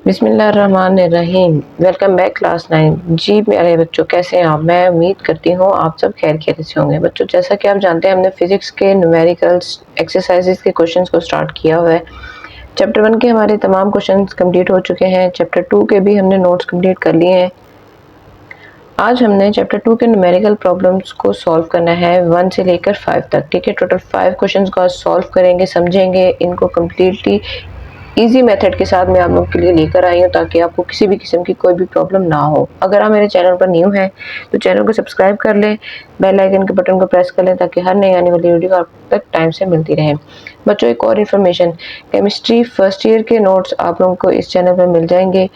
बिस्मिल्लाहिर्रहमानिर्रहीम। Welcome back class 9। जी मेरे बच्चों, कैसे हैं आप? मैं उम्मीद करती हूँ आप सब खैरियत से होंगे। बच्चों, जैसा कि आप जानते हैं, हमने फिजिक्स के न्यूमेरिकल्स एक्सरसाइजेस के क्वेश्चंस को स्टार्ट किया हुआ है। चैप्टर 1 के हमारे तमाम क्वेश्चंस कंप्लीट हो चुके हैं। चैप्टर 2 के भी हमने नोट्स कंप्लीट कर लिए हैं। आज हमने चैप्टर 2 के न्यूमेरिकल प्रॉब्लम्स को सॉल्व करना है 1 से लेकर 5 तक। ठीक है, टोटल 5 क्वेश्चंस को आज सॉल्व करेंगे, समझेंगे इनको कम्प्लीटली इजी मेथड के साथ मैं आप लोगों के लिए लेकर आई हूँ, ताकि आपको किसी भी किस्म की कोई भी प्रॉब्लम ना हो। अगर आप मेरे चैनल पर न्यू हैं तो चैनल को सब्सक्राइब कर लें, बेल आइकन के बटन को प्रेस कर लें, ताकि हर नई आने वाली वीडियो आप तक टाइम से मिलती रहे। बच्चों, एक और इन्फॉर्मेशन, केमिस्ट्री फर्स्ट ईयर के नोट्स आप लोगों को इस चैनल पर मिल जाएंगे।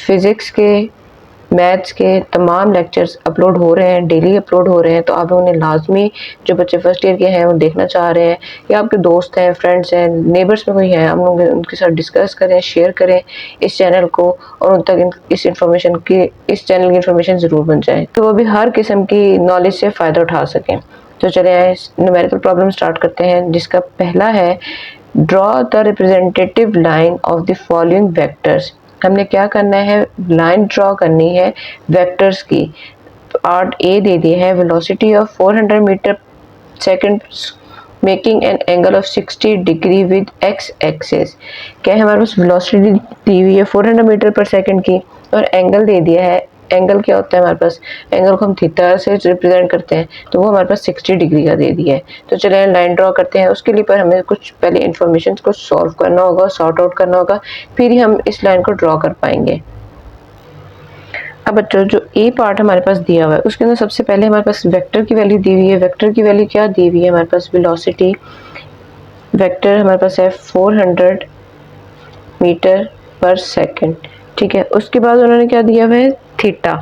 फिजिक्स के, मैथ्स के तमाम लेक्चर्स अपलोड हो रहे हैं, डेली अपलोड हो रहे हैं। तो आप लोगों ने लाजमी, जो बच्चे फर्स्ट ईयर के हैं वो देखना चाह रहे हैं, या आपके दोस्त हैं, फ्रेंड्स हैं, नेबर्स में कोई हैं, आप लोग उनके साथ डिस्कस करें, शेयर करें इस चैनल को, और उन तक इस चैनल की इन्फॉर्मेशन ज़रूर पहुंच जाए, तो वो भी हर किस्म की नॉलेज से फ़ायदा उठा सकें। तो चले आए न्यूमेरिकल प्रॉब्लम स्टार्ट करते हैं, जिसका पहला है draw the representative line of the following vectors. हमने क्या करना है, लाइन ड्रॉ करनी है वेक्टर्स की। पार्ट ए दे दिया है, velocity of 400 metre second making an angle of 60 degree with x axis. क्या है, हमारे पास वेलोसिटी दी हुई है 400 मीटर पर सेकंड की, और एंगल दे दिया है। एंगल क्या होता है हमारे पास, एंगल को हम थीटा से रिप्रेजेंट करते हैं, तो वो हमारे पास 60 डिग्री का दे दिया है। तो चलिए लाइन ड्रॉ करते हैं। उसके लिए पर हमें कुछ पहले इन्फॉर्मेशन को सॉल्व करना होगा, सॉर्ट आउट करना होगा, फिर ही हम इस लाइन को ड्रॉ कर पाएंगे। अब बच्चों, जो ए पार्ट हमारे पास दिया हुआ है, उसके अंदर सबसे पहले हमारे पास वेक्टर की वैल्यू दी हुई है। वेक्टर की वैल्यू क्या दी हुई है हमारे पास, वेलोसिटी वेक्टर हमारे पास है 400 मीटर पर सेकंड। ठीक है, उसके बाद उन्होंने क्या दिया हुआ है, थीटा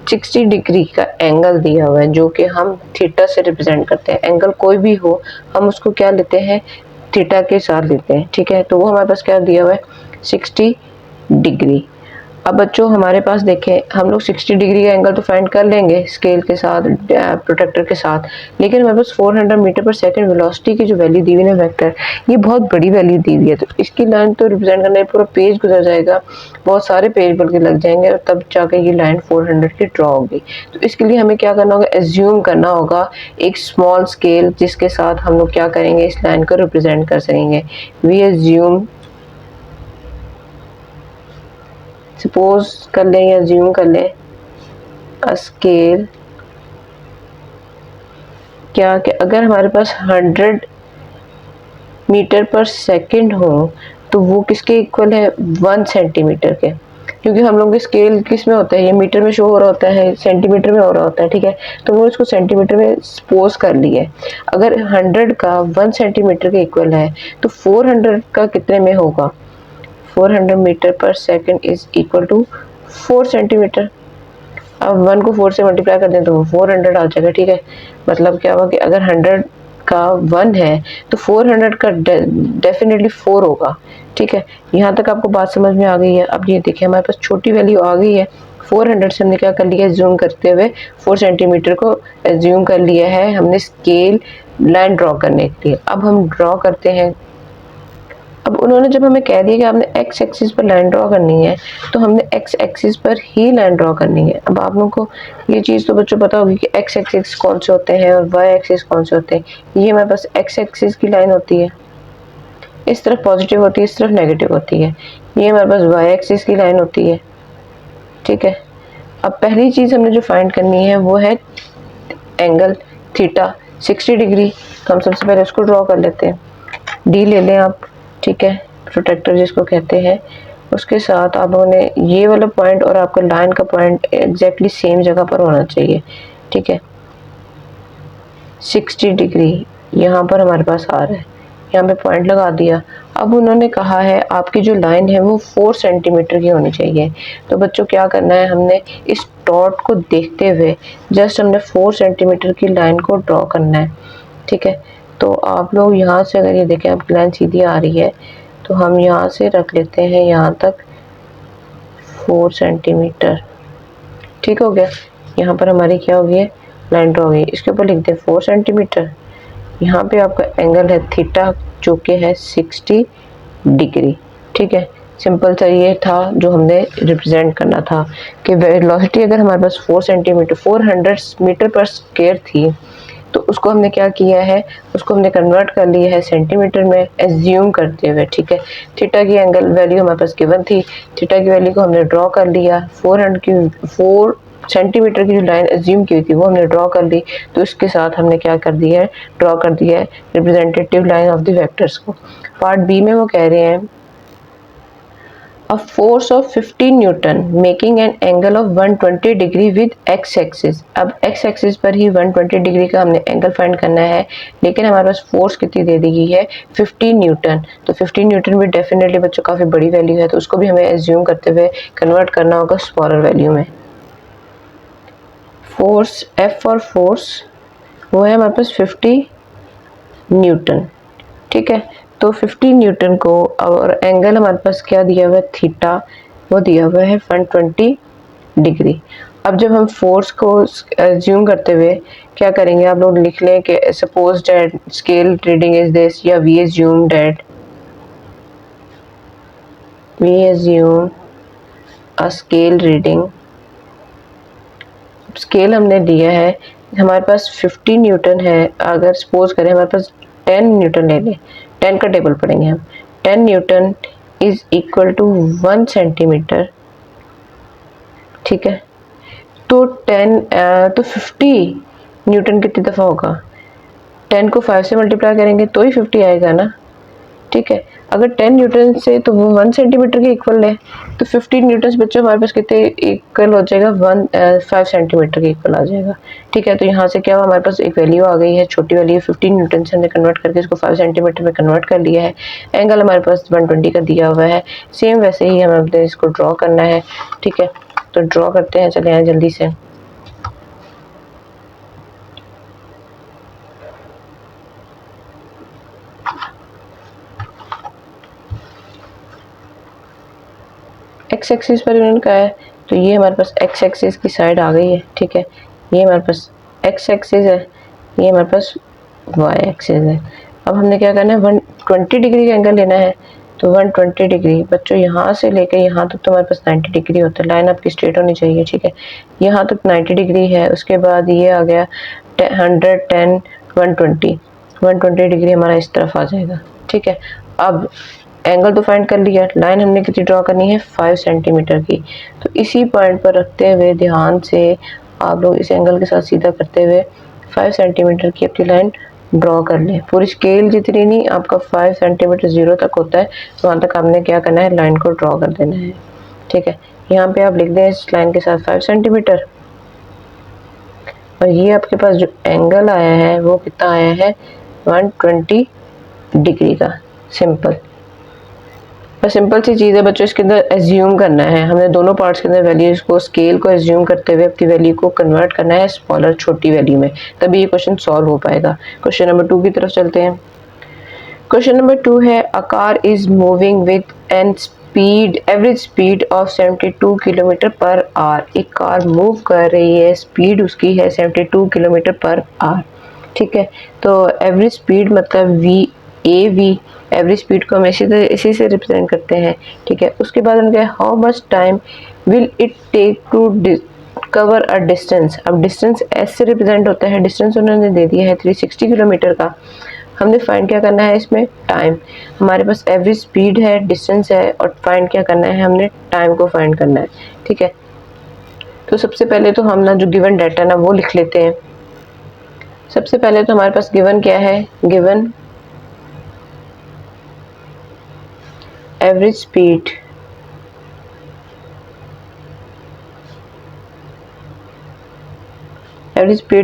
60 डिग्री का एंगल दिया हुआ है, जो कि हम थीटा से रिप्रेजेंट करते हैं। एंगल कोई भी हो, हम उसको क्या लेते हैं, थीटा के साथ लेते हैं। ठीक है, तो वो हमारे पास क्या दिया हुआ है, 60 डिग्री। अब बच्चों, हमारे पास देखें, हम लोग 60 डिग्री का एंगल तो फाइंड कर लेंगे स्केल के साथ, प्रोटेक्टर के साथ, लेकिन हमारे पास 400 मीटर पर सेकंड वेलोसिटी की जो वैल्यू दी हुई है वेक्टर, ये बहुत बड़ी वैल्यू दी हुई है। तो इसकी लाइन तो रिप्रेजेंट करने पूरा पेज गुजर जाएगा, बहुत सारे पेज बल्कि लग जाएंगे, और तब जाकर ये लाइन 400 की ड्रॉ होगी। तो इसके लिए हमें क्या करना होगा, एज्यूम करना होगा एक स्मॉल स्केल, जिसके साथ हम लोग क्या करेंगे, इस लाइन को रिप्रेजेंट कर सकेंगे। वी एज्यूम, सपोज कर लें या ज्यूम कर लें, अ स्केल क्या कि अगर हमारे पास 100 मीटर पर सेकंड हो, तो वो किसके इक्वल है, 1 सेंटीमीटर के। क्योंकि हम लोग स्केल किस में होता है, ये मीटर में शो हो रहा होता है, सेंटीमीटर में हो रहा होता है। ठीक है, तो वो इसको सेंटीमीटर में सपोज कर लिया है। अगर 100 का 1 सेंटीमीटर के इक्वल है, तो 400 का कितने में होगा, 400 metre per second is equal to 4 centimetre. अब 1 को 4 से मल्टीप्लाई कर दें तो वो 400 आ जाएगा। ठीक है, मतलब क्या हुआ कि अगर 100 का 1 है तो 400 का डेफिनेटली 4 होगा। ठीक है, यहाँ तक आपको बात समझ में आ गई है। अब ये देखिए, हमारे पास छोटी वैल्यू आ गई है, 400 से हमने क्या कर लिया, जूम करते हुए 4 सेंटीमीटर को जूम कर लिया है हमने स्केल लाइन ड्रॉ करने के लिए। अब हम ड्रॉ करते हैं। अब उन्होंने जब हमें कह दिया कि आपने एक्स एक्सिस पर लाइन ड्रॉ करनी है, तो हमने एक्स एक्सिस पर ही लाइन ड्रॉ करनी है। अब आप लोगों को ये चीज़ तो बच्चों पता होगी कि एक्स एक्सिस कौन से होते हैं और वाई एक्सिस कौन से होते हैं। ये हमारे पास एक्स एक्सिस की लाइन होती है, इस तरफ पॉजिटिव होती है, इस तरफ नेगेटिव होती है। ये हमारे पास वाई एक्सिस की लाइन होती है। ठीक है, अब पहली चीज़ हमने जो फाइंड करनी है वो है एंगल थीटा 60 डिग्री। हम सबसे पहले उसको ड्रॉ कर लेते हैं। डी ले लें आप, ठीक है, प्रोटेक्टर जिसको कहते हैं। उसके साथ आप लोगों ने ये वाला पॉइंट और आपका लाइन का पॉइंट एग्जैक्टली सेम जगह पर होना चाहिए। ठीक है, 60 डिग्री यहाँ पर हमारे पास आ रहा है, यहाँ पे पॉइंट लगा दिया। अब उन्होंने कहा है आपकी जो लाइन है वो 4 सेंटीमीटर की होनी चाहिए। तो बच्चों क्या करना है, हमने इस डॉट को देखते हुए जस्ट हमने 4 सेंटीमीटर की लाइन को ड्रॉ करना है। ठीक है, तो आप लोग यहाँ से अगर ये देखें आपकी लाइन सीधी आ रही है, तो हम यहाँ से रख लेते हैं यहाँ तक 4 सेंटीमीटर। ठीक हो गया, यहाँ पर हमारी क्या हो गई है, लाइन ड्रॉ हो गई। इसके ऊपर लिख दें 4 सेंटीमीटर। यहाँ पे आपका एंगल है थीटा, जो कि है 60 डिग्री। ठीक है, सिंपल सा ये था जो हमने रिप्रेजेंट करना था कि वेलोसिटी अगर हमारे पास 4 सेंटीमीटर 400 मीटर पर स्क्वायर थी तो उसको हमने क्या किया है, उसको हमने कन्वर्ट कर लिया है सेंटीमीटर में एज्यूम करते हुए। ठीक है, थीटा की एंगल वैल्यू हमारे पास गिवन थी, थीटा की वैल्यू को हमने ड्रॉ कर लिया, 4 सेंटीमीटर की जो लाइन एज्यूम की थी वो हमने ड्रॉ कर ली। तो इसके साथ हमने क्या कर दिया है, ड्रॉ कर दिया है representative line of the vectors को। पार्ट बी में वो कह रहे हैं a force of 15 Newton making an angle of 120 degree with x axis. अब एक्स एक्सिस पर ही 120 डिग्री का हमने एंगल फाइंड करना है, लेकिन हमारे पास फोर्स कितनी दे दी गई है, 15 न्यूटन। तो 15 न्यूटन भी डेफिनेटली बच्चों काफ़ी बड़ी वैल्यू है, तो उसको भी हमें एज्यूम करते हुए कन्वर्ट करना होगा स्मॉलर वैल्यू में। फोर्स एफ फॉर फोर्स वो है हमारे पास 50 न्यूटन। ठीक है, तो 50 न्यूटन को और एंगल हमारे पास क्या दिया हुआ है, थीटा, वो दिया हुआ है 120 डिग्री। अब जब हम फोर्स को एज्यूम करते हुए क्या करेंगे, आप लोग लिख लें कि suppose that scale reading is this, या we assume a scale reading. Scale हमने दिया है, हमारे पास 50 न्यूटन है। अगर सपोज करें हमारे पास 10 न्यूटन ले लें, 10 का टेबल पढ़ेंगे हम, 10 newton is equal to 1 centimetre. ठीक है, तो 50 न्यूटन कितनी दफ़ा होगा, 10 को 5 से मल्टीप्लाई करेंगे तो ही 50 आएगा ना। ठीक है, अगर 10 न्यूटन से तो वो 1 सेंटीमीटर के इक्वल है, तो 50 न्यूटन बच्चों हमारे पास कितने इक्वल हो जाएगा, 5 सेंटीमीटर के इक्वल आ जाएगा। ठीक है, तो यहाँ से क्या हुआ, हमारे पास एक वैल्यू आ गई है, छोटी वैल्यू 15 न्यूटन से हमने कन्वर्ट करके इसको 5 सेंटीमीटर में कन्वर्ट कर लिया है। एंगल हमारे पास 120 का दिया हुआ है। सेम वैसे ही हमें इसको ड्रॉ करना है। ठीक है, तो ड्रॉ करते हैं, चले आए जल्दी से। एक्स एक्सिस पर इन्होंने कहा है, तो ये हमारे पास एक्स एक्सिस की साइड आ गई है। ठीक है, ये हमारे पास एक्स एक्सिस है, ये हमारे पास वाई एक्सिस है। अब हमने क्या करना है, 120 डिग्री का एंगल लेना है। तो 120 डिग्री बच्चों यहाँ से लेकर यहाँ तक तो हमारे पास 90 डिग्री होता है, लाइन आपकी स्ट्रेट होनी चाहिए। ठीक है, यहाँ तक 90 डिग्री है, उसके बाद ये आ गया 110 120 डिग्री हमारा इस तरफ आ जाएगा। ठीक है, अब एंगल तो फाइंड कर लिया, लाइन हमने कितनी ड्रॉ करनी है, 5 सेंटीमीटर की। तो इसी पॉइंट पर रखते हुए ध्यान से आप लोग इस एंगल के साथ सीधा करते हुए 5 सेंटीमीटर की अपनी लाइन ड्रॉ कर लें। पूरी स्केल जितनी नहीं, आपका 5 सेंटीमीटर 0 तक होता है, तो वहाँ तक आपने क्या करना है, लाइन को ड्रॉ कर देना है। ठीक है, यहाँ पे आप लिख दें इस लाइन के साथ 5 सेंटीमीटर, और ये आपके पास जो एंगल आया है वो कितना आया है, 120 डिग्री का। सिंपल सिंपल सी चीज़ है बच्चों, इसके अंदर एज्यूम करना है हमने दोनों पार्ट्स के अंदर वैल्यूज को, स्केल को एज्यूम करते हुए अपनी वैल्यू को कन्वर्ट करना है स्मॉलर छोटी वैल्यू में, तभी ये क्वेश्चन सॉल्व हो पाएगा। क्वेश्चन नंबर 2 की तरफ चलते हैं। क्वेश्चन नंबर 2 है, a car is moving with an speed average speed of 72 kilometre per hour. एक कार मूव कर रही है, स्पीड उसकी है 72 किलोमीटर पर आवर। ठीक है, तो एवरेज स्पीड मतलब वी एवरेज स्पीड को हम इसी से रिप्रेजेंट करते हैं। ठीक है, उसके बाद उनका how much time will it take to cover a distance. अब डिस्टेंस एस से रिप्रेजेंट होता है, डिस्टेंस उन्होंने दे दिया है 360 किलोमीटर का। हमने फाइंड क्या करना है, इसमें टाइम, हमारे पास एवरेज स्पीड है, डिस्टेंस है, और फाइंड क्या करना है, हमने टाइम को फाइंड करना है। ठीक है, तो सबसे पहले तो हम ना जो गिवन डाटा ना वो लिख लेते हैं। सबसे पहले तो हमारे पास गिवन क्या है, गिवन एवरेज स्पीड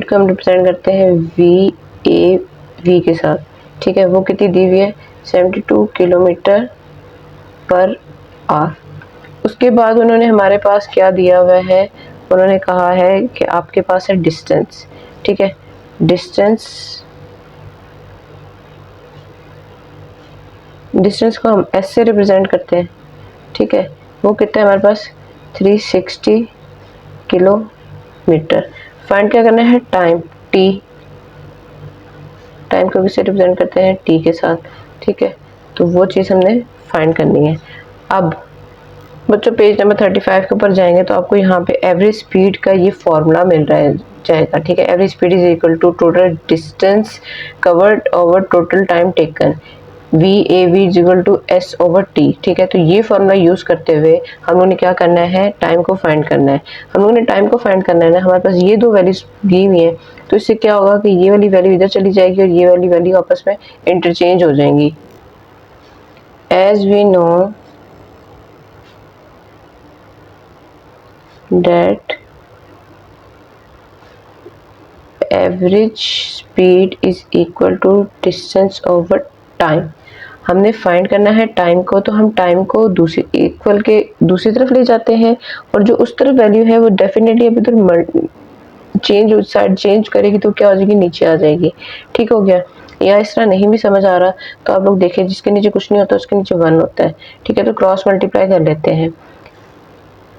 को हम रिप्रेजेंट करते हैं वी के साथ। ठीक है, वो कितनी दी हुई है, 72 किलोमीटर पर आवर। उसके बाद उन्होंने हमारे पास क्या दिया हुआ है, उन्होंने कहा है कि आपके पास है डिस्टेंस। ठीक है, डिस्टेंस को हम एस से रिप्रेजेंट करते हैं। ठीक है, वो कितना है हमारे पास, 360 किलोमीटर। फाइंड क्या करना है, टाइम टाइम को किससे रिप्रेजेंट करते हैं, टी के साथ। ठीक है, तो वो चीज़ हमने फाइंड करनी है। अब बच्चों पेज नंबर 35 के ऊपर जाएंगे तो आपको यहाँ पे एवरेज स्पीड का ये फॉर्मूला मिल रहा है जाएगा, ठीक है। Average speed is equal to total distance covered over total time taken, VAV is equal to S over T, ठीक है। तो ये फॉर्मूला यूज करते हुए हम लोगों ने क्या करना है, टाइम को फाइंड करना है। हम लोगों ने टाइम को फाइंड करना है ना, हमारे पास ये दो वैल्यूज दी हुई है, तो इससे क्या होगा कि ये वाली वैल्यू इधर चली जाएगी और ये वाली वैल्यू आपस में इंटरचेंज हो जाएंगी। As we know that average speed is equal to distance over time, हमने फाइंड करना है टाइम को, तो हम टाइम को दूसरी इक्वल के दूसरी तरफ ले जाते हैं और जो उस तरफ वैल्यू है वो डेफिनेटली अभी तो चेंज उस साइड चेंज करेगी तो क्या हो जाएगी, नीचे आ जाएगी। ठीक हो गया। या इस तरह नहीं भी समझ आ रहा तो आप लोग देखिए जिसके नीचे कुछ नहीं होता उसके नीचे 1 होता है, ठीक है। तो क्रॉस मल्टीप्लाई कर लेते हैं,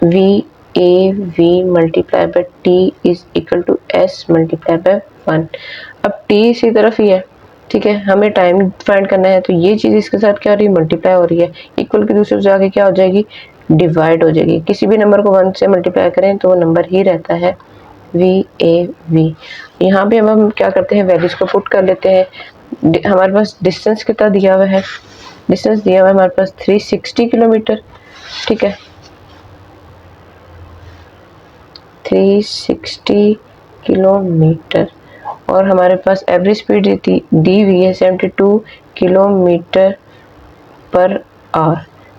VAV multiply by T is equal to S multiply by 1। अब T इसी तरफ ही है, ठीक है। हमें टाइम फाइंड करना है तो ये चीज़ इसके साथ क्या हो रही है, मल्टीप्लाई हो रही है। इक्वल की दूसरी जाके क्या हो जाएगी, डिवाइड हो जाएगी। किसी भी नंबर को 1 से मल्टीप्लाई करें तो वो नंबर ही रहता है VAV। यहाँ पे हम क्या करते हैं, वैल्यूज को पुट कर लेते हैं। हमारे पास डिस्टेंस कितना दिया हुआ है, डिस्टेंस दिया हुआ है हमारे पास 360 किलोमीटर, ठीक है। 360 किलोमीटर और हमारे पास एवरेज स्पीड दी हुई है 72 किलोमीटर पर आवर,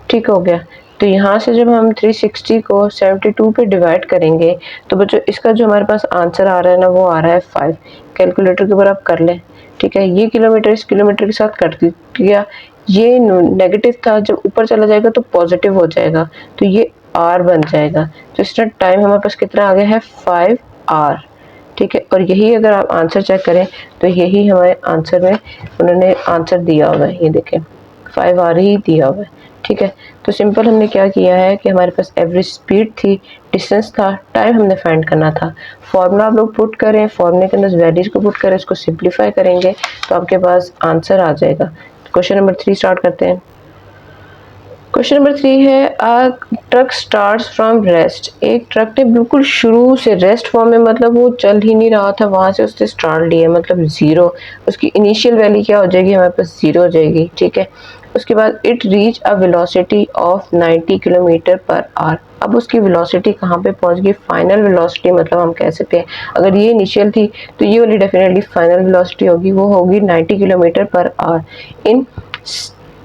ठीक हो गया। तो यहाँ से जब हम 360 को 72 पे डिवाइड करेंगे तो बच्चों इसका जो हमारे पास आंसर आ रहा है ना वो आ रहा है 5। कैलकुलेटर के ऊपर आप कर लें, ठीक है। ये किलोमीटर इस किलोमीटर के साथ कट गया, ये नेगेटिव था, जब ऊपर चला जाएगा तो पॉजिटिव हो जाएगा, तो ये आर बन जाएगा। तो इस तरह टाइम हमारे पास कितना आ गया है, 5 आर, ठीक है। और यही अगर आप आंसर चेक करें तो यही हमारे आंसर में उन्होंने आंसर दिया हुआ है, ये देखें 5 आर ही दिया हुआ है, ठीक है। तो सिंपल हमने क्या किया है कि हमारे पास एवरेज स्पीड थी, डिस्टेंस था, टाइम हमने फाइंड करना था। फॉर्मूला आप लोग पुट करें, फॉर्मूले के अंदर वैल्यूज को पुट करें, इसको सिंप्लीफाई करेंगे तो आपके पास आंसर आ जाएगा। क्वेश्चन नंबर 3 स्टार्ट करते हैं। क्वेश्चन नंबर 3 है, अ ट्रक स्टार्ट्स फ्रॉम रेस्ट। एक ट्रक ने बिल्कुल शुरू से रेस्ट फॉर्म में, मतलब वो चल ही नहीं रहा था, वहां से उसने स्टार्ट लिया, मतलब 0। उसकी इनिशियल वैल्यू क्या हो जाएगी, हमारे पास 0 हो जाएगी, ठीक है। उसके बाद it reach a velocity of 90 kilometre per hour. अब उसकी वेलोसिटी कहाँ पे पहुंच गई, फाइनल वेलोसिटी, मतलब हम कह सकते हैं अगर ये इनिशियल थी तो ये वाली डेफिनेटली फाइनल वेलोसिटी होगी, वो होगी 90 kilometre per our in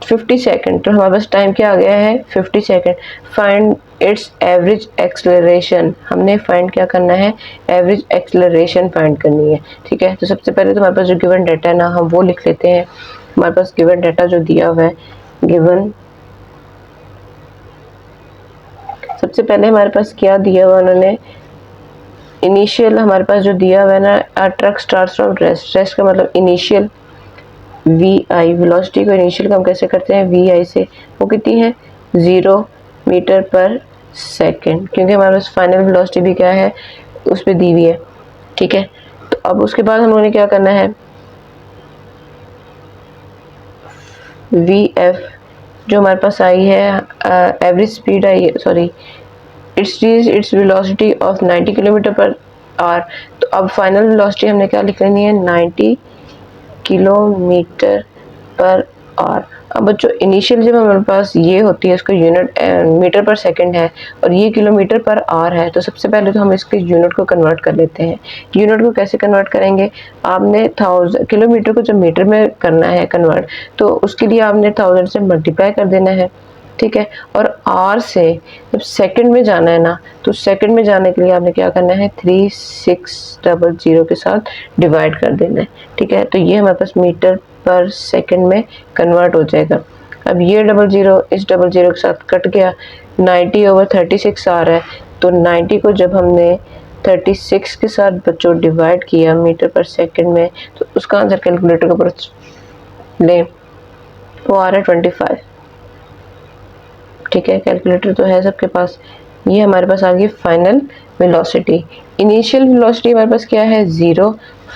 50 second. तो हमारे पास टाइम क्या आ गया है, 50 second. Find its average acceleration, हमने फाइंड क्या करना है, एवरेज एक्सेलरेशन फाइंड करनी है, ठीक है। तो सबसे पहले तो हमारे पास जो गिवन डाटा है ना हम वो लिख लेते हैं। हमारे पास गिवन डाटा जो दिया हुआ है, गिवन सबसे पहले हमारे पास क्या दिया हुआ उन्होंने, इनिशियल हमारे पास जो दिया हुआ है ना, truck starts from rest. Rest का मतलब इनिशियल, VI वेलोसिटी को इनिशियल का हम कैसे करते हैं, VI से, वो कितनी है 0 मीटर पर सेकेंड, क्योंकि हमारे पास फाइनल वेलोसिटी भी क्या है उस पर दी हुई है, ठीक है। तो अब उसके बाद हम लोगों ने क्या करना है, VF जो हमारे पास आई है, एवरेज स्पीड आई है, sorry it's velocity of 90 kilometre per our. तो अब फाइनल वेलोसिटी हमने क्या लिख लेनी है, 90 किलोमीटर पर आवर। अब बच्चों इनिशियल जब हमारे पास ये होती है, इसको यूनिट मीटर पर सेकंड है और ये किलोमीटर पर आवर है, तो सबसे पहले तो हम इसके यूनिट को कन्वर्ट कर लेते हैं। यूनिट को कैसे कन्वर्ट करेंगे, आपने 1000 किलोमीटर को जब मीटर में करना है कन्वर्ट, तो उसके लिए आपने 1000 से मल्टीप्लाई कर देना है, ठीक है। और आर से जब सेकंड में जाना है ना, तो सेकंड में जाने के लिए आपने क्या करना है, 3600 के साथ डिवाइड कर देना है, ठीक है। तो ये हमारे पास मीटर पर सेकंड में कन्वर्ट हो जाएगा। अब ये 00 इस 00 के साथ कट गया, 90/36 आ रहा है, तो 90 को जब हमने 36 के साथ बच्चों डिवाइड किया मीटर पर सेकंड में, तो उसका आंसर कैलकुलेटर के ऊपर लें, वो आ रहा है 25, ठीक है। कैलकुलेटर तो है सबके पास। ये हमारे पास आ गई फाइनल वेलोसिटी। इनिशियल वेलोसिटी हमारे पास क्या है 0,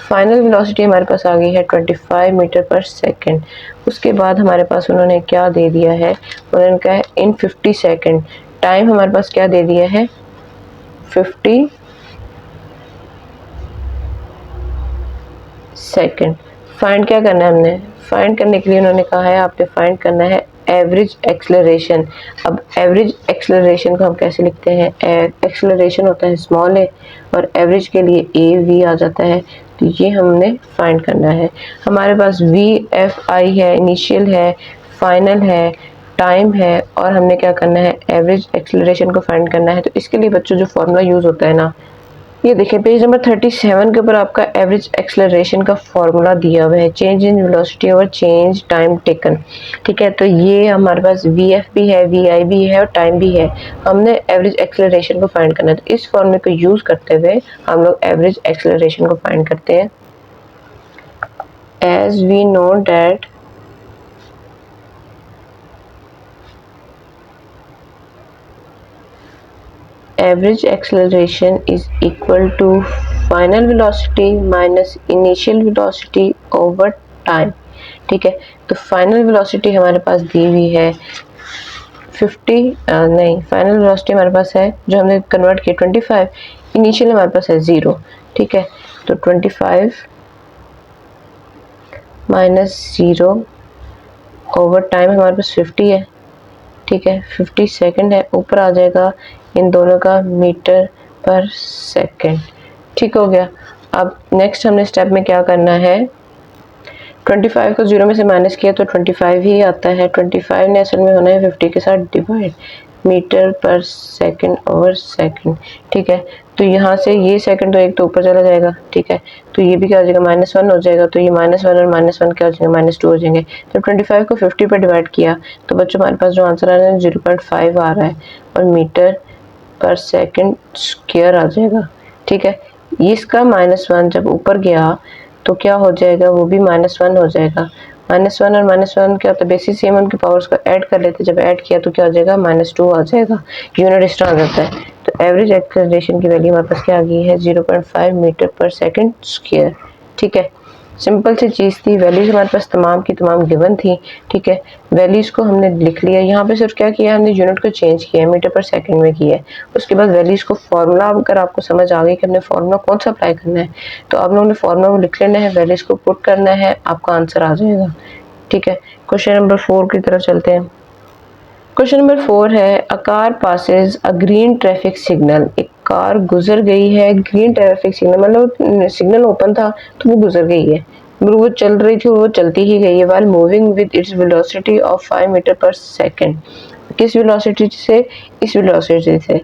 फाइनल वेलोसिटी हमारे पास आ गई है 25 मीटर पर सेकंड। उसके बाद हमारे पास उन्होंने क्या दे दिया है, उन्होंने कहा है इन 50 सेकंड, टाइम हमारे पास क्या दे दिया है 50 सेकंड। फाइंड क्या करना है हमने, फाइंड करने के लिए उन्होंने कहा है आपने फाइंड करना है एवरेज एक्सेलरेशन। अब एवरेज एक्सेलरेशन को हम कैसे लिखते हैं, एक्सेलरेशन होता है स्मॉल ए और एवरेज के लिए ए वी आ जाता है, तो ये हमने फाइंड करना है। हमारे पास वी एफ आई है, इनिशियल है, फाइनल है, टाइम है और हमने क्या करना है एवरेज एक्सेलरेशन को फाइंड करना है। तो इसके लिए बच्चों जो फॉर्मूला यूज होता है ना, ये देखिए पेज नंबर 37 के ऊपर आपका एवरेज एक्सेलरेशन का फॉर्मूला दिया हुआ है, change in velocity over change time taken. ठीक है, तो ये हमारे पास वी एफ भी है, वी आई भी है और टाइम भी है। हमने एवरेज एक्सेलरेशन को फाइंड करना है, तो इस फॉर्मूले को यूज करते हुए हम लोग एवरेज एक्सेलरेशन को फाइंड करते हैं। As we know that average acceleration is equal to final velocity minus initial velocity over time। ठीक है, तो फाइनल वेलोसिटी हमारे पास दी हुई है 50 नहीं, फाइनल वेलोसिटी हमारे पास है जो हमने कन्वर्ट किया 25, इनिशियल हमारे पास है 0। ठीक है, तो 25 माइनस 0 ओवर टाइम हमारे पास 50 है। ठीक है, 50 सेकंड है, ऊपर आ जाएगा इन दोनों का मीटर पर सेकंड। ठीक हो गया। अब नेक्स्ट हमने स्टेप में क्या करना है, 25 को 0 में से माइनस किया तो 25 ही आता है। 25 ने असल में होना है 50 के साथ divide, metre per second over second. ठीक है, तो यहाँ से ये सेकंड तो एक तो ऊपर चला जाएगा। ठीक है, तो ये भी क्या हो जाएगा -1 हो जाएगा, तो ये -1 और -1 क्या हो जाएगा -2 हो जाएंगे। तो 25 को 50 पर डिवाइड किया तो बच्चों हमारे पास जो आंसर आ रहा है 0.5 आ रहा है और मीटर पर सेकंड स्क्वायर आ जाएगा। ठीक है, इसका -1 जब ऊपर गया तो क्या हो जाएगा, वो भी -1 हो जाएगा। -1 और -1 क्या होता है, बेसिस सेम उनके पावर्स को ऐड कर लेते, जब ऐड किया तो क्या हो जाएगा -2 आ जाएगा, यूनिट इस तरह आ जाता है। तो एवरेज एक्सेलरेशन की वैल्यू हमारे पास क्या आ गई है 0.5 मीटर पर सेकंड स्क्वायर। ठीक है, सिंपल सी चीज़ थी, वैल्यूज हमारे पास तमाम की तमाम गिवन थी। ठीक है, वैल्यूज को हमने लिख लिया, यहाँ पे सिर्फ क्या किया हमने यूनिट को चेंज किया है, मीटर पर सेकंड में किया है। उसके बाद वैल्यूज को फॉर्मूला, अगर आपको समझ आ गई कि हमने फॉर्मूला कौन सा अप्लाई करना है तो आप लोगों ने फॉर्मूला को लिख लेना है, वैल्यूज को पुट करना है, आपका आंसर आ जाएगा। ठीक है, क्वेश्चन नंबर 4 की तरफ चलते हैं। क्वेश्चन नंबर 4 है, a car passes a green traffic signal. एक कार गुजर गई है ग्रीन ट्रैफिक सिग्नल, मतलब सिग्नल ओपन था तो वो गुजर गई है, वो चल रही थी, वो चलती ही गई है। While moving with its velocity of 5 metre per second. किस वेलोसिटी से, इस वेलोसिटी से।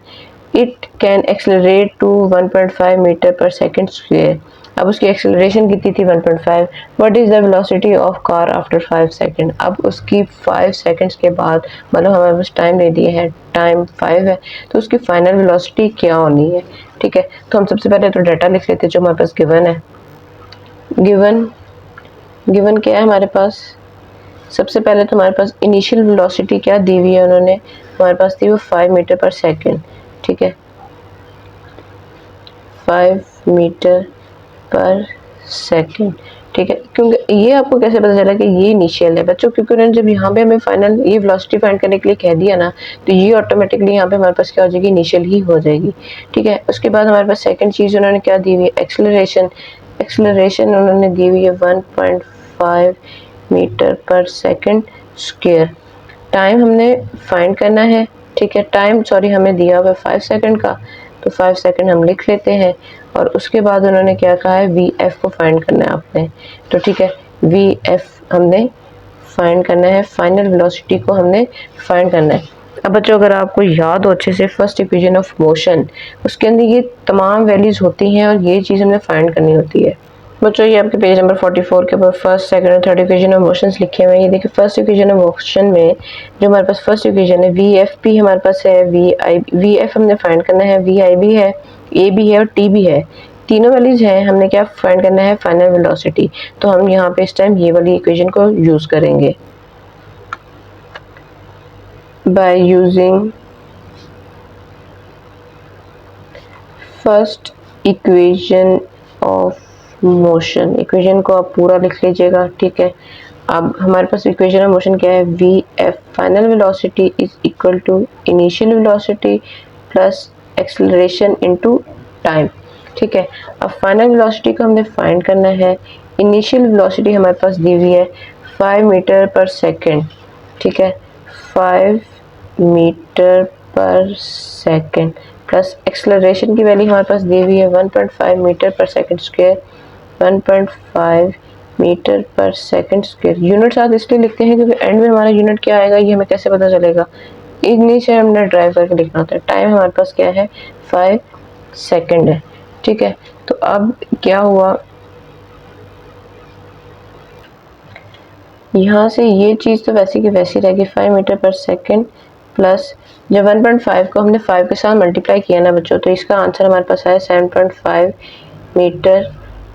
It can accelerate to 1.5 metre per second square. अब उसकी एक्सेलरेशन कितनी थी 1.5। What is the velocity of car after 5 second. अब उसकी 5 सेकंड्स के बाद, मतलब हमारे पास टाइम दे दिया है, टाइम 5 है, तो उसकी फाइनल वेलोसिटी क्या होनी है। ठीक है, तो हम सबसे पहले तो डाटा लिख लेते हैं जो हमारे पास गिवन है। गिवन क्या है हमारे पास, सबसे पहले तो हमारे पास इनिशियल वेलोसिटी क्या दी हुई है उन्होंने, हमारे पास थी वो 5 मीटर पर सेकंड। ठीक है, 5 मीटर पर सेकंड। ठीक है, क्योंकि ये आपको कैसे पता चला कि ये इनिशियल है बच्चों, क्योंकि उन्होंने जब यहाँ पे हमें फाइनल ये वेलोसिटी फाइंड करने के लिए कह दिया ना, तो ये ऑटोमेटिकली यहाँ पे हमारे पास क्या हो जाएगी, इनिशियल ही हो जाएगी। ठीक है, उसके बाद हमारे पास सेकंड चीज़ उन्होंने क्या दी हुई है, एक्सेलरेशन। एक्सेलरेशन उन्होंने दी हुई है 1.5 metre per second square. Time हमने फाइंड करना है। ठीक है, टाइम सॉरी हमें दिया हुआ है 5 सेकंड का, तो 5 सेकंड हम लिख लेते हैं और उसके बाद उन्होंने क्या कहा है, वी एफ को फाइंड करना है आपने। तो ठीक है, वी एफ हमने फाइंड करना है, फाइनल वेलोसिटी को हमने फाइंड करना है। अब बच्चों अगर आपको याद हो अच्छे से फर्स्ट इक्वेशन ऑफ मोशन, उसके अंदर ये तमाम वैल्यूज होती हैं और ये चीज़ हमने फाइंड करनी होती है। बच्चों ये आपके पेज नंबर 44 के ऊपर फर्स्ट सेकंड और थर्ड इक्वेशन ऑफ मोशंस लिखे हुए हैं। ये देखिए फर्स्ट इक्वेशन ऑफ मोशन में जो हमारे पास फर्स्ट इक्वेशन है वी एफ पी हमारे पास है, वी एफ हमने फाइंड करना है, वी आई भी है, ए भी है और टी भी है, तीनों वैल्यूज हैं। हमने क्या फाइंड करना है, फाइनल वेलोसिटी। तो हम यहाँ पे इस टाइम ये वाली इक्वेशन को यूज करेंगे। By using first equation of motion, equation को आप पूरा लिख लीजिएगा। ठीक है, अब हमारे पास इक्वेशन ऑफ मोशन क्या है, V F final velocity is equal to initial velocity plus acceleration into time. ठीक है, अब फाइनल वेलोसिटी को हमने फाइंड करना है। इनिशियल वेलोसिटी हमारे पास दी हुई है 5 मीटर पर सेकेंड। ठीक है, 5 metre per second plus acceleration की वैल्यू हमारे पास दी हुई है 1.5 metre per second square. 1.5 metre per second square. Unit साथ इसलिए लिखते हैं क्योंकि एंड में हमारा यूनिट क्या आएगा ये हमें कैसे पता चलेगा, नीचे हमने ड्राइव करके लिखना होता है। टाइम हमारे पास क्या है 5 सेकेंड है। ठीक है, तो अब क्या हुआ, यहाँ से ये चीज़ तो वैसे की वैसी रहेगी 5 मीटर पर सेकेंड प्लस जब 1.5 को हमने 5 के साथ मल्टीप्लाई किया ना बच्चों, तो इसका आंसर हमारे पास आया 7.5 मीटर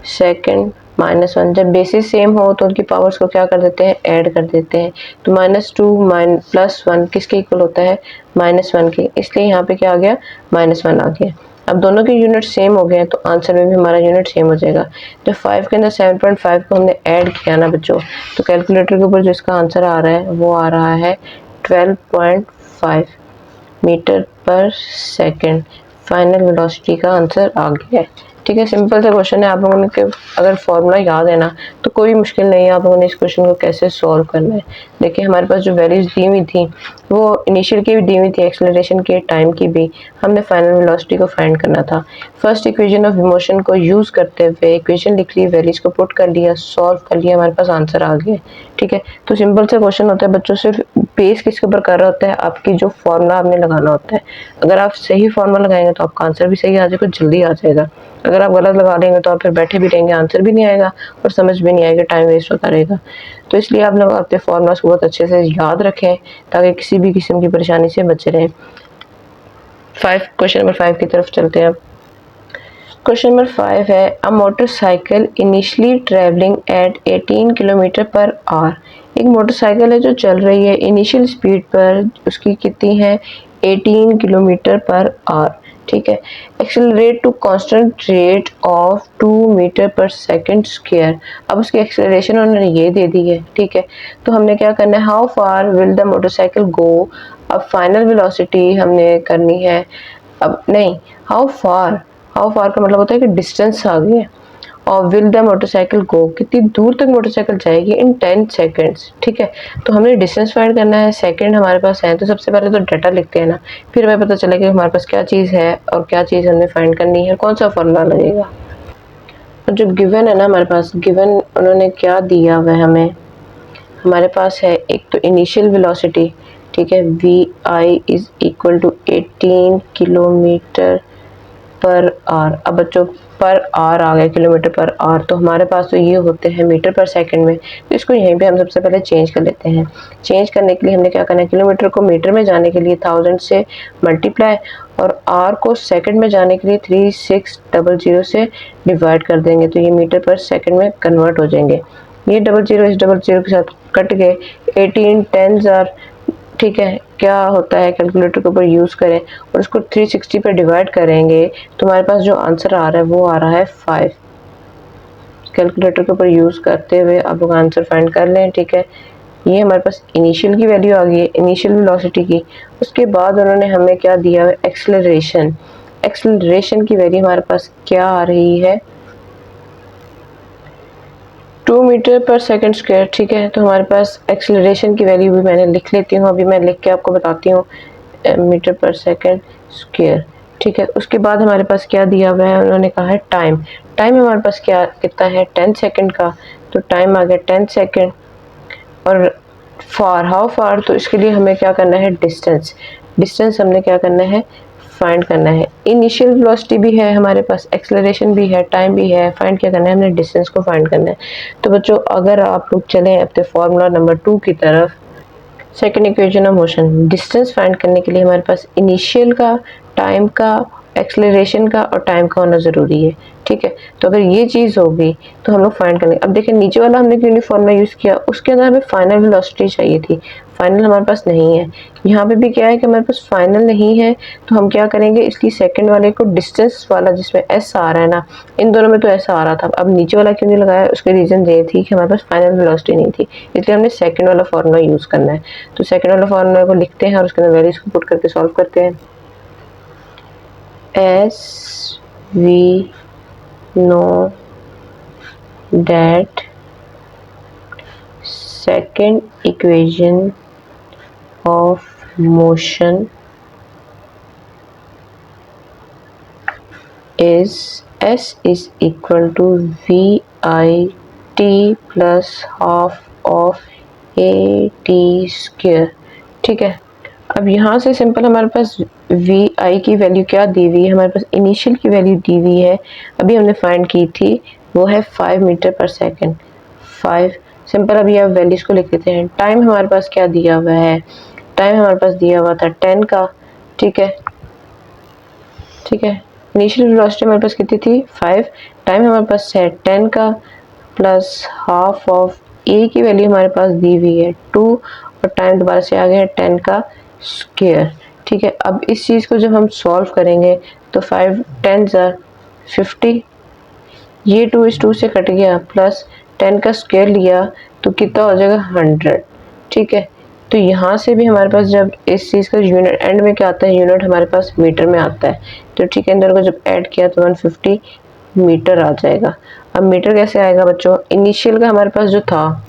सेकेंड माइनस 1। जब बेसिस सेम हो तो उनकी पावर्स को क्या कर देते हैं, ऐड कर देते हैं। तो -2 प्लस 1 किसके इक्वल होता है, -1 के, इसलिए यहाँ पे क्या आ गया, -1 आ गया। अब दोनों के यूनिट सेम हो गए तो आंसर में भी हमारा यूनिट सेम हो जाएगा। जब 5 के अंदर 7.5 को हमने ऐड किया ना बच्चों, तो कैलकुलेटर के ऊपर जो इसका आंसर आ रहा है वो आ रहा है 12.5 metre per second. Final velocity का आंसर आ गया है। ठीक है, सिंपल सा क्वेश्चन है। आप लोगों ने अगर फॉर्मूला याद है ना तो कोई मुश्किल नहीं है आप लोगों ने इस क्वेश्चन को कैसे सॉल्व करना है। देखिए हमारे पास जो वैल्यूज दी हुई थी वो इनिशियल की भी दी हुई थी, एक्सेलरेशन के, टाइम की भी। हमने फाइनल वेलोसिटी को फाइंड करना था। फर्स्ट इक्वेशन ऑफ मोशन को यूज करते हुए इक्वेशन लिख ली, वैल्यूज को पुट कर लिया, सॉल्व कर लिया, हमारे पास आंसर आ गया। ठीक है, तो सिंपल सा क्वेश्चन होता है बच्चों, सिर्फ बेस किसके ऊपर कर रहा होता है, आपकी जो फॉर्मूला आपने लगाना होता है। अगर आप सही फॉर्मूला लगाएंगे तो आपका आंसर भी सही आ जाएगा, जल्दी आ जाएगा। अगर आप गलत लगा लेंगे तो आप फिर बैठे भी रहेंगे, आंसर भी नहीं आएगा और समझ भी नहीं आएगा, टाइम वेस्ट होता रहेगा। तो इसलिए आप लोग अपने फॉर्मूलास को बहुत अच्छे से याद रखें ताकि किसी भी किस्म की परेशानी से बचे रहें। क्वेश्चन नंबर 5 की तरफ चलते हैं। क्वेश्चन नंबर 5 है, a motorcycle initially travelling at 18 kilometre per hour. एक मोटरसाइकिल है जो चल रही है इनिशियल स्पीड पर, उसकी कितनी है 18 किलोमीटर पर आवर। ठीक है, accelerate to constant rate of 2 metre per second square. अब उसकी एक्सेलरेशन उन्होंने ये दे दी है। ठीक है, तो हमने क्या करना है, how far will the motorcycle go. अब फाइनल वेलोसिटी हमने करनी है, अब नहीं, हाउ फार का मतलब होता है कि डिस्टेंस आ गया, और विल द मोटरसाइकिल गो, कितनी दूर तक मोटरसाइकिल जाएगी इन 10 सेकेंड्स। ठीक है, तो हमें डिस्टेंस फाइंड करना है, सेकंड हमारे पास है, तो सबसे पहले तो डाटा लिखते हैं ना, फिर हमें पता चलेगा कि हमारे पास क्या चीज़ है और क्या चीज़ हमने फाइंड करनी है, कौन सा फॉर्मूला लगेगा। और जो गिवन है ना हमारे पास, गिवन उन्होंने क्या दिया हुआ है हमें, हमारे पास है एक तो इनिशियल वेलोसिटी। ठीक है, vi is equal to 18 kilometre per hour. अब बच्चों पर आवर आ गया, किलोमीटर पर आवर, तो हमारे पास तो ये होते हैं मीटर पर सेकंड में, तो इसको यहीं पे हम सबसे पहले चेंज कर लेते हैं। चेंज करने के लिए हमने क्या करना है, किलोमीटर को मीटर में जाने के लिए 1000 से मल्टीप्लाई और आर को सेकंड में जाने के लिए 3600 से डिवाइड कर देंगे, तो ये मीटर पर सेकंड में कन्वर्ट हो जाएंगे। ये 00 इस 00 के साथ कट गए, 18 10,000। ठीक है, क्या होता है, कैलकुलेटर के ऊपर यूज़ करें और उसको 360 पर डिवाइड करेंगे तो हमारे पास जो आंसर आ रहा है वो आ रहा है 5। कैलकुलेटर के ऊपर यूज़ करते हुए आप लोग आंसर फाइंड कर लें। ठीक है, ये हमारे पास इनिशियल की वैल्यू आ गई है, इनिशियल वेलोसिटी की। उसके बाद उन्होंने हमें क्या दिया है, एक्सेलरेशन। एक्सेलरेशन की वैल्यू हमारे पास क्या आ रही है, 2 मीटर पर सेकंड स्क्वायर। ठीक है, तो हमारे पास एक्सेलरेशन की वैल्यू भी मैंने लिख लेती हूँ, अभी मैं लिख के आपको बताती हूँ, मीटर पर सेकंड स्क्वायर। ठीक है, उसके बाद हमारे पास क्या दिया हुआ है, उन्होंने कहा है टाइम। टाइम हमारे पास क्या कितना है 10 सेकंड का, तो टाइम आ गया 10 सेकंड। और फार, हाउ फार, तो इसके लिए हमें क्या करना है, डिस्टेंस। डिस्टेंस हमने क्या करना है, फाइंड करना है। इनिशियल वेलोसिटी भी है हमारे पास, एक्सेलरेशन भी है, टाइम भी है, फाइंड क्या करना है, हमने डिस्टेंस को फाइंड करना है। तो बच्चों अगर आप लोग चलें अपने फॉर्मूला नंबर 2 की तरफ, second equation of motion, distance find करने के लिए हमारे पास इनिशियल का, टाइम का, एक्सेलरेशन का और टाइम का होना ज़रूरी है। ठीक है, तो अगर ये चीज़ होगी तो हम लोग फाइंड करेंगे। अब देखिए नीचे वाला हमने क्यों नहीं फॉर्मूला यूज़ किया, उसके अंदर हमें फाइनल वेलोसिटी चाहिए थी। फाइनल हमारे पास नहीं है। यहाँ पे भी क्या है कि हमारे पास फाइनल नहीं है, तो हम क्या करेंगे, इसलिए सेकंड वाले को डिस्टेंस वाला जिसमें एस आ रहा है ना, इन दोनों में तो एस आ रहा था, अब नीचे वाला क्यों नहीं लगाया, उसकी रीज़न ये थी कि हमारे पास फाइनल वेलोसिटी नहीं थी, इसलिए हमने सेकंड वाला फार्मूला यूज़ करना है। तो सेकंड वाला फार्मूला को लिखते हैं और उसके अंदर वैल्यूज को पुट करके सॉल्व करते हैं। As we know that second equation of motion is S is equal to vi t plus half of a t square। ठीक है, अब यहाँ से सिंपल हमारे पास वी आई की वैल्यू क्या दी हुई है, हमारे पास इनिशियल की वैल्यू दी हुई है, अभी हमने फाइंड की थी, वो है 5 मीटर पर सेकंड। 5 सिंपल, अभी आप वैल्यूज को लिख देते हैं। टाइम हमारे पास क्या दिया हुआ है, टाइम हमारे पास दिया हुआ था 10 का। ठीक है, ठीक है, इनिशियल वेलोसिटी हमारे पास कितनी थी 5, टाइम हमारे पास है 10 का, प्लस हाफ ऑफ ए की वैल्यू हमारे पास दी हुई है 2, और टाइम दोबारा से आ गया 10 का स्क्वायर। ठीक है, अब इस चीज़ को जब हम सॉल्व करेंगे तो 5 10 50, ये 2 इस 2 से कट गया, प्लस 10 का स्क्वायर लिया तो कितना हो जाएगा 100। ठीक है, तो यहाँ से भी हमारे पास जब इस चीज़ का यूनिट एंड में क्या आता है, यूनिट हमारे पास मीटर में आता है, तो ठीक है, अंदर को जब ऐड किया तो 150 मीटर आ जाएगा। अब मीटर कैसे आएगा बच्चों, इनिशियल का हमारे पास जो था,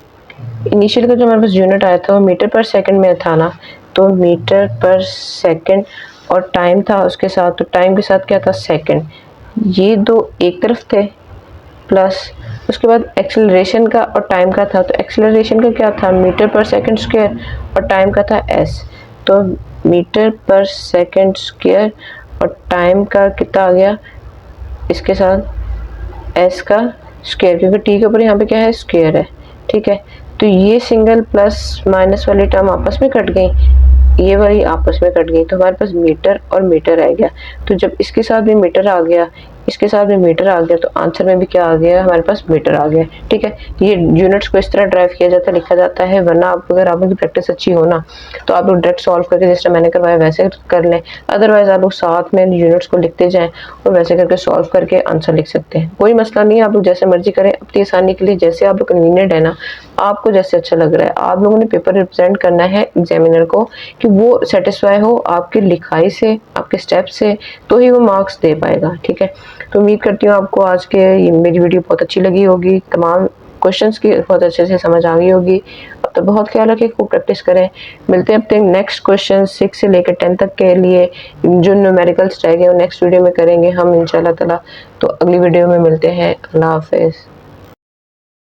इनिशियल का जो हमारे पास यूनिट आया था वो मीटर पर सेकंड में था ना, तो मीटर पर सेकंड, और टाइम था उसके साथ, तो टाइम के साथ क्या था सेकंड, ये दो एक तरफ थे, प्लस उसके बाद एक्सेलरेशन का और टाइम का था, तो एक्सेलरेशन का क्या था मीटर पर सेकंड स्क्वायर, और टाइम का था एस, तो मीटर पर सेकंड स्क्वायर और टाइम का कितना आ गया इसके साथ एस का स्क्वायर, क्योंकि टी के ऊपर यहाँ पे क्या है स्क्वायर है। ठीक है, तो ये सिंगल प्लस माइनस वाली टर्म आपस में कट गई, ये वाली आपस में कट गई, तो हमारे पास मीटर और मीटर आ गया। तो जब इसके साथ भी मीटर आ गया, इसके साथ में मीटर आ गया, तो आंसर में भी क्या आ गया हमारे पास मीटर आ गया। ठीक है, ये यूनिट्स को इस तरह ड्राइव किया जाता है, लिखा जाता है, वरना आप अगर आप लोग की प्रैक्टिस अच्छी हो ना तो आप लोग डायरेक्ट सॉल्व करके जिस तरह मैंने करवाया वैसे कर लें, अदरवाइज आप लोग साथ में यूनिट्स को लिखते जाएं और वैसे करके सॉल्व करके आंसर लिख सकते हैं। कोई मसला नहीं है, आप लोग जैसे मर्जी करें अपनी आसानी के लिए, जैसे आप लोग कन्वीनियंट है ना, आपको जैसे अच्छा लग रहा है। आप लोगों ने पेपर रिप्रेजेंट करना है एग्जामिनर को कि वो सेटिस्फाई हो आपकी लिखाई से, आपके स्टेप से, तो ही वो मार्क्स दे पाएगा। ठीक है, तो उम्मीद करती हूँ आपको आज के मेरी वीडियो बहुत अच्छी लगी होगी, तमाम क्वेश्चंस की बहुत अच्छे से समझ आ गई होगी। अब तो बहुत ख्याल रखें, खूब प्रैक्टिस करें। मिलते हैं अपने नेक्स्ट क्वेश्चन 6 से लेकर 10 तक के लिए, जो न्यूमेरिकल्स रह गए वो नेक्स्ट वीडियो में करेंगे हम इंशाल्लाह ताला। तो अगली वीडियो में मिलते हैं, अल्लाह हाफिज़।